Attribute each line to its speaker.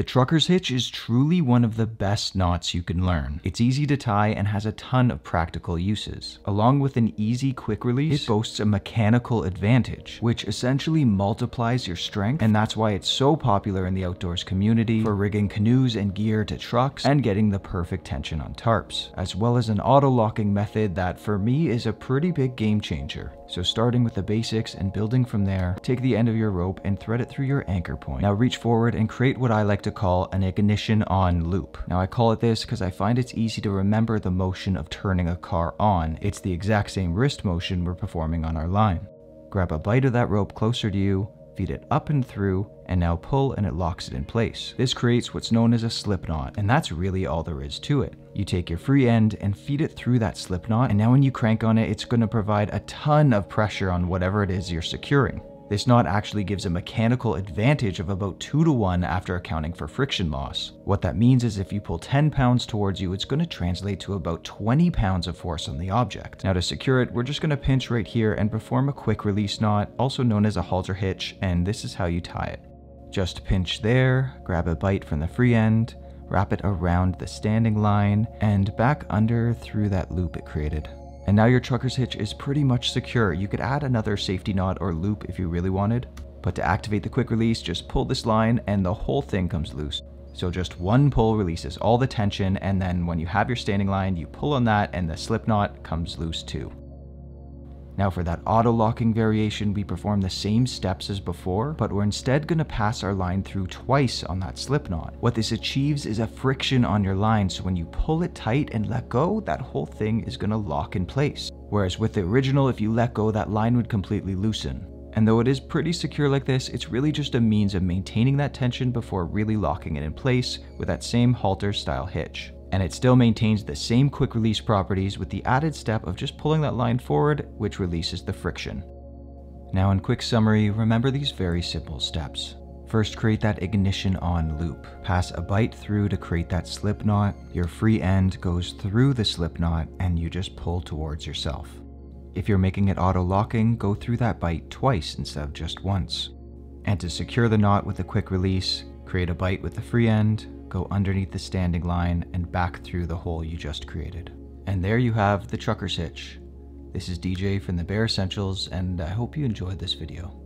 Speaker 1: The trucker's hitch is truly one of the best knots you can learn. It's easy to tie and has a ton of practical uses. Along with an easy quick release, it boasts a mechanical advantage, which essentially multiplies your strength, and that's why it's so popular in the outdoors community for rigging canoes and gear to trucks and getting the perfect tension on tarps, as well as an auto-locking method that for me is a pretty big game changer. So starting with the basics and building from there, take the end of your rope and thread it through your anchor point. Now reach forward and create what I like to call an ignition on loop. Now I call it this because I find it's easy to remember the motion of turning a car on. It's the exact same wrist motion we're performing on our line. Grab a bite of that rope closer to you, feed it up and through, and now pull and it locks it in place. This creates what's known as a slip knot, and that's really all there is to it. You take your free end and feed it through that slip knot, and now when you crank on it, it's going to provide a ton of pressure on whatever it is you're securing. This knot actually gives a mechanical advantage of about 2 to 1 after accounting for friction loss. What that means is if you pull 10 pounds towards you, it's going to translate to about 20 pounds of force on the object. Now to secure it, we're just going to pinch right here and perform a quick release knot, also known as a halter hitch, and this is how you tie it. Just pinch there, grab a bite from the free end, wrap it around the standing line, and back under through that loop it created. And now your trucker's hitch is pretty much secure. You could add another safety knot or loop if you really wanted, but to activate the quick release, just pull this line and the whole thing comes loose. So just one pull releases all the tension, and then when you have your standing line, you pull on that and the slip knot comes loose too. Now for that auto-locking variation, we perform the same steps as before, but we're instead going to pass our line through twice on that slip knot. What this achieves is a friction on your line, so when you pull it tight and let go, that whole thing is going to lock in place. Whereas with the original, if you let go, that line would completely loosen. And though it is pretty secure like this, it's really just a means of maintaining that tension before really locking it in place with that same halter style hitch. And it still maintains the same quick release properties with the added step of just pulling that line forward, which releases the friction. Now in quick summary, remember these very simple steps. First, create that ignition on loop. Pass a bite through to create that slip knot. Your free end goes through the slip knot and you just pull towards yourself. If you're making it auto-locking, go through that bite twice instead of just once. And to secure the knot with a quick release, create a bite with the free end, go underneath the standing line and back through the hole you just created. And there you have the trucker's hitch. This is DJ from the Bare Essentials, and I hope you enjoyed this video.